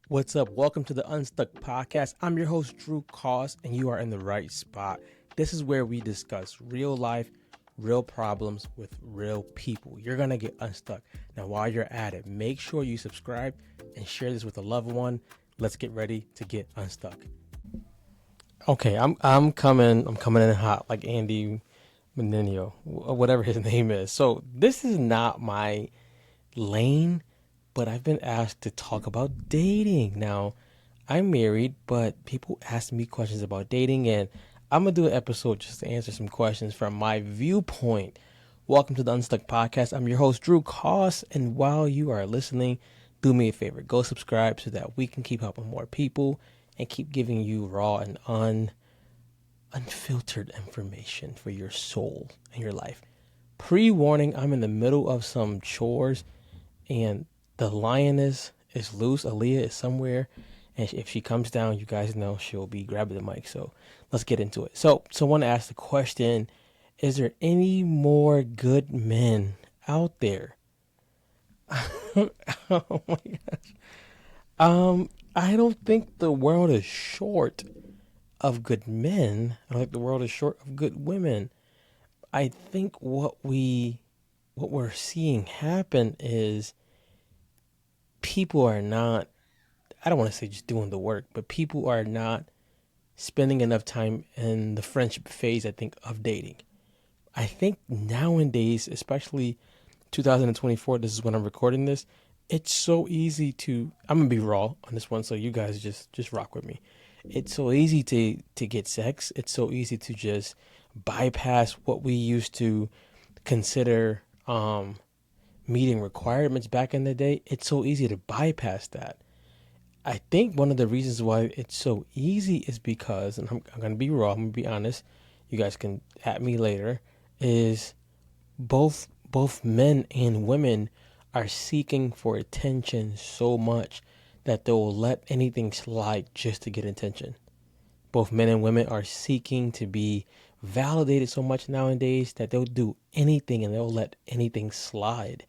What's up? Welcome to the Unstuck Podcast. I'm your host, Drew Koss, and you are in the right spot. This is where we discuss real life, real problems with real people. You're going to get unstuck. Now, while you're at it, make sure you subscribe and share this with a loved one. Let's get ready to get unstuck. Okay, I'm coming in hot like Andy Menino, whatever his name is. So this is not my lane, but I've been asked to talk about dating. Now, I'm married, but people ask me questions about dating, and I'm going to do an episode just to answer some questions from my viewpoint. Welcome to the Unstuck Podcast. I'm your host, Drew Koss, and while you are listening, do me a favor. Go subscribe so that we can keep helping more people and keep giving you raw and unfiltered information for your soul and your life. Pre-warning, I'm in the middle of some chores, and the lioness is loose. Aaliyah is somewhere, and if she comes down, you guys know she'll be grabbing the mic. So let's get into it. So someone asked the question, is there any more good men out there? Oh my gosh. I don't think the world is short of good men. I don't think the world is short of good women. I think what we're seeing happen is people are not, I don't want to say just doing the work, but people are not spending enough time in the friendship phase, I think, of dating. I think nowadays, especially 2024, this is when I'm recording this, it's so easy to, I'm going to be raw on this one, so you guys just rock with me. It's so easy to get sex. It's so easy to just bypass what we used to consider meeting requirements back in the day. It's so easy to bypass that. I think one of the reasons why it's so easy is because, and I'm going to be raw, I'm going to be honest, you guys can at me later, is both men and women are seeking for attention so much that they will let anything slide just to get attention. Both men and women are seeking to be validated so much nowadays that they'll do anything and they'll let anything slide.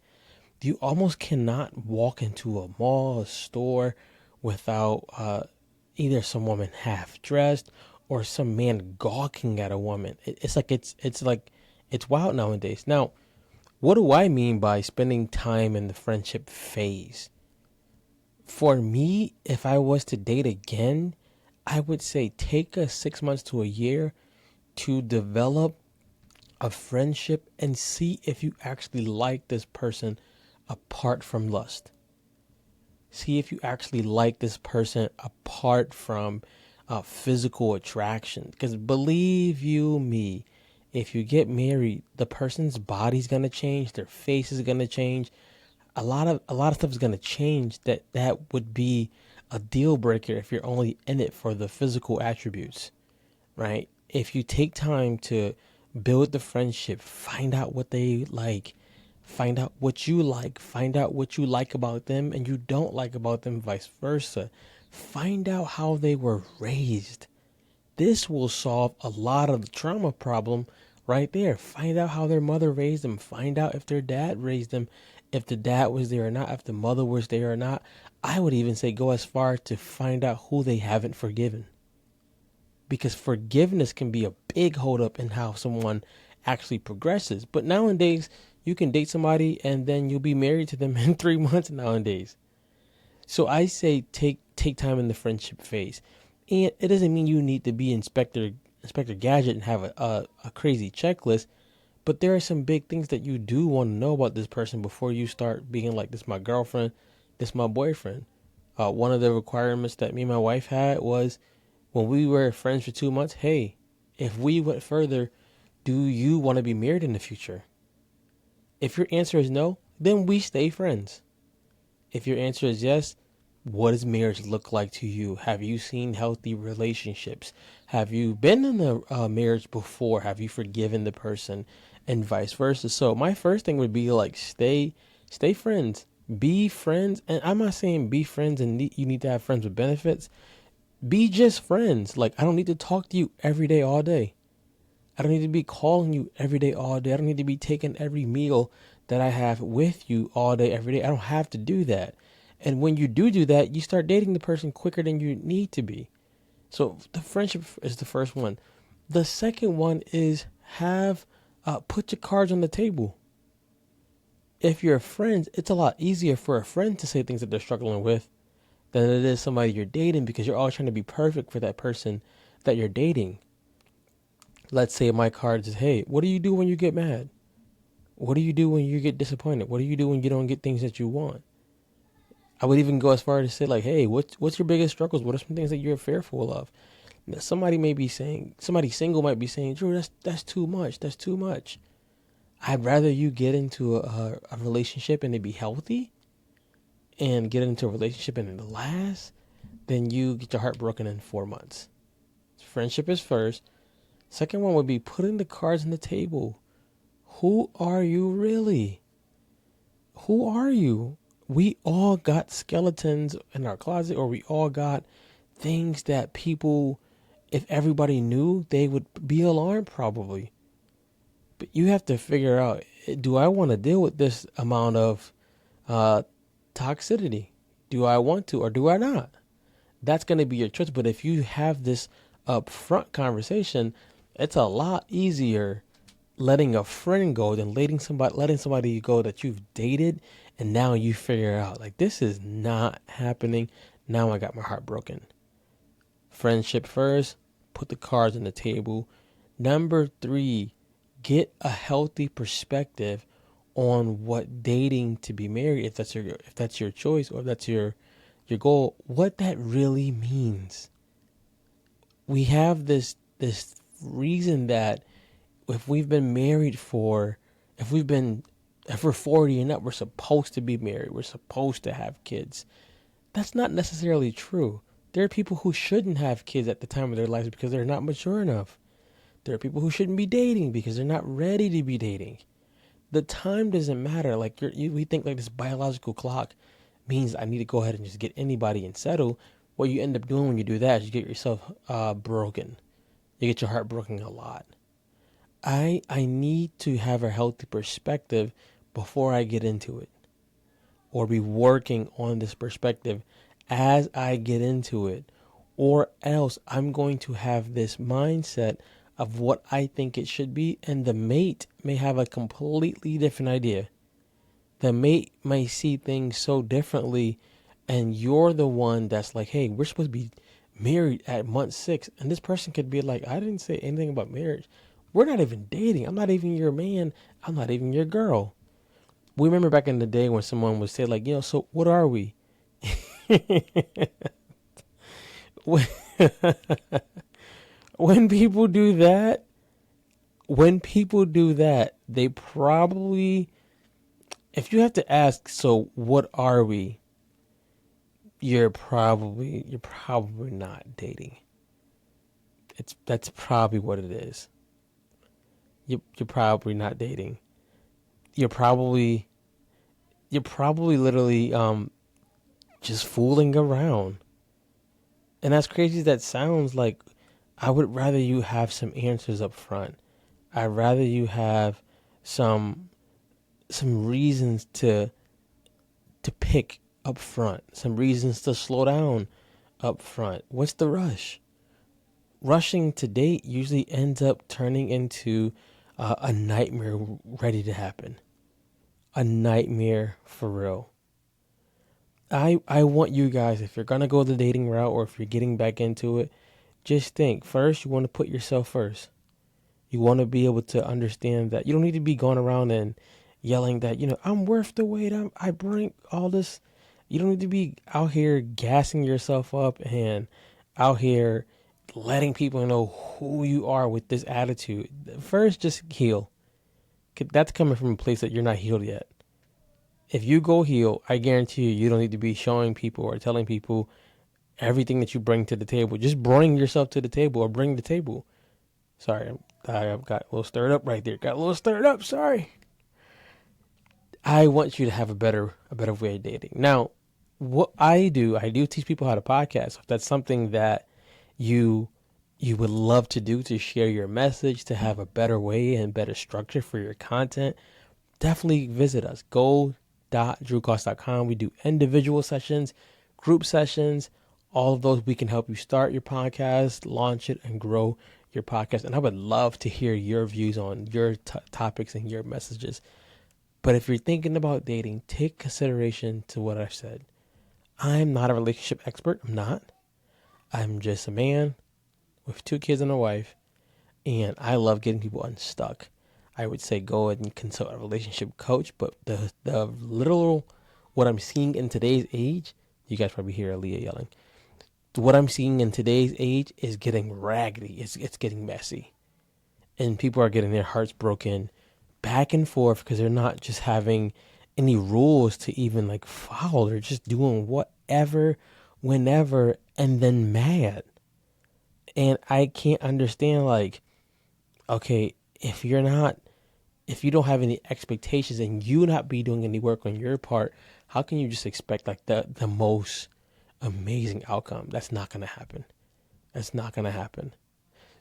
You almost cannot walk into a mall, a store, without either some woman half dressed or some man gawking at a woman. It's wild nowadays. Now, what do I mean by spending time in the friendship phase? For me, if I was to date again, I would say take a 6 months to a year to develop a friendship and see if you actually like this person apart from lust. See if you actually like this person apart from physical attraction. Because believe you me, if you get married, the person's body's gonna change, their face is gonna change. A lot of stuff is gonna change. That would be a deal breaker if you're only in it for the physical attributes, right? If you take time to build the friendship, find out what they like, find out what you like, find out what you like about them and you don't like about them, vice versa. Find out how they were raised. This will solve a lot of the trauma problem right there. Find out how their mother raised them. Find out if their dad raised them, if the dad was there or not, if the mother was there or not. I would even say go as far to find out who they haven't forgiven. Because forgiveness can be a big holdup in how someone actually progresses. But nowadays, you can date somebody and then you'll be married to them in 3 months nowadays. So I say take time in the friendship phase. And it doesn't mean you need to be Inspector Gadget and have a crazy checklist. But there are some big things that you do want to know about this person before you start being like, this my girlfriend, this my boyfriend. One of the requirements that me and my wife had was when we were friends for 2 months, hey, if we went further, do you want to be married in the future? If your answer is no, then we stay friends. If your answer is yes, what does marriage look like to you? Have you seen healthy relationships? Have you been in a marriage before? Have you forgiven the person? And vice versa. So my first thing would be like, stay friends. Be friends. And I'm not saying be friends and you need to have friends with benefits. Be just friends. Like, I don't need to talk to you every day, all day. I don't need to be calling you every day, all day. I don't need to be taking every meal that I have with you all day, every day. I don't have to do that. And when you do that, you start dating the person quicker than you need to be. So the friendship is the first one. The second one is have put your cards on the table. If you're friends, it's a lot easier for a friend to say things that they're struggling with than it is somebody you're dating, because you're all trying to be perfect for that person that you're dating. Let's say my card is, hey, what do you do when you get mad? What do you do when you get disappointed? What do you do when you don't get things that you want? I would even go as far as to say, like, hey, what's your biggest struggles? What are some things that you're fearful of? Now, somebody single might be saying, Drew, that's too much. That's too much. I'd rather you get into a relationship and it be healthy, and get into a relationship and it lasts, than you get your heart broken in 4 months. Friendship is first. Second one would be putting the cards on the table. Who are you really? Who are you? We all got skeletons in our closet, or we all got things that people, if everybody knew, they would be alarmed probably. But you have to figure out, do I want to deal with this amount of uh, toxicity? Do I want to, or do I not? That's going to be your choice. But if you have this upfront conversation, it's a lot easier letting a friend go than letting somebody go that you've dated, and now you figure out, like, this is not happening. Now I got my heart broken. Friendship first, put the cards on the table. Number 3, get a healthy perspective on what dating to be married, if that's your choice, or if that's your goal, what that really means. We have this reason that if we've been married if we're 40 and up, we're supposed to be married. We're supposed to have kids. That's not necessarily true. There are people who shouldn't have kids at the time of their lives because they're not mature enough. There are people who shouldn't be dating because they're not ready to be dating. The time doesn't matter. Like, we think like this biological clock means I need to go ahead and just get anybody and settle. What you end up doing when you do that is you get yourself broken. You get your heart broken a lot. I need to have a healthy perspective before I get into it, or be working on this perspective as I get into it, or else I'm going to have this mindset of what I think it should be, and the mate may have a completely different idea. The mate may see things so differently, and you're the one that's like, hey, we're supposed to be married at month 6, and this person could be like, I didn't say anything about marriage. We're not even dating. I'm not even your man. I'm not even your girl. We remember back in the day when someone would say, like, so what are we? when when people do that, they probably, if you have to ask, so what are we? You're probably not dating. That's probably what it is. You're probably not dating. You're probably literally just fooling around. And as crazy as that sounds, like, I would rather you have some answers up front. I'd rather you have some reasons to pick up front, some reasons to slow down up front. What's the rush? Rushing to date usually ends up turning into a nightmare ready to happen. A nightmare for real. I want you guys, if you're going to go the dating route, or if you're getting back into it, just think first, you want to put yourself first. You want to be able to understand that you don't need to be going around and yelling that, I'm worth the wait. I bring all this. You don't need to be out here gassing yourself up and out here letting people know who you are with this attitude. First, just heal. That's coming from a place that you're not healed yet. If you go heal, I guarantee you don't need to be showing people or telling people everything that you bring to the table. Just bring yourself to the table, or bring the table. Sorry, I got a little stirred up right there. Sorry. I want you to have a better way of dating. Now, what I do teach people how to podcast. So if that's something that you would love to do, to share your message, to have a better way and better structure for your content, definitely visit us. Go www.drewcost.com. We do individual sessions, group sessions, all of those. We can help you start your podcast, launch it, and grow your podcast. And I would love to hear your views on your topics and your messages. But if you're thinking about dating, take consideration to what I said. I'm not a relationship expert. I'm not. I'm just a man with 2 kids and a wife, and I love getting people unstuck. I would say go ahead and consult a relationship coach, but the literal, what I'm seeing in today's age, you guys probably hear Aaliyah yelling. What I'm seeing in today's age is getting raggedy. It's getting messy, and people are getting their hearts broken back and forth because they're not just having any rules to even like follow. They're just doing whatever, whenever, and then mad. And I can't understand, like, okay, if you don't have any expectations and you not be doing any work on your part, how can you just expect like the most amazing outcome? That's not going to happen. That's not going to happen.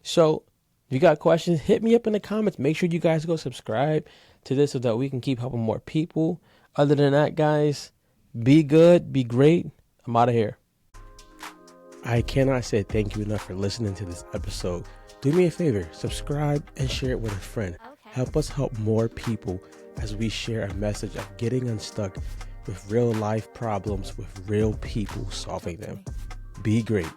So if you got questions, hit me up in the comments. Make sure you guys go subscribe to this so that we can keep helping more people. Other than that, guys, be good, be great. I'm out of here. I cannot say thank you enough for listening to this episode. Do me a favor, subscribe and share it with a friend. Okay. Help us help more people as we share a message of getting unstuck with real life problems with real people solving them. Be great.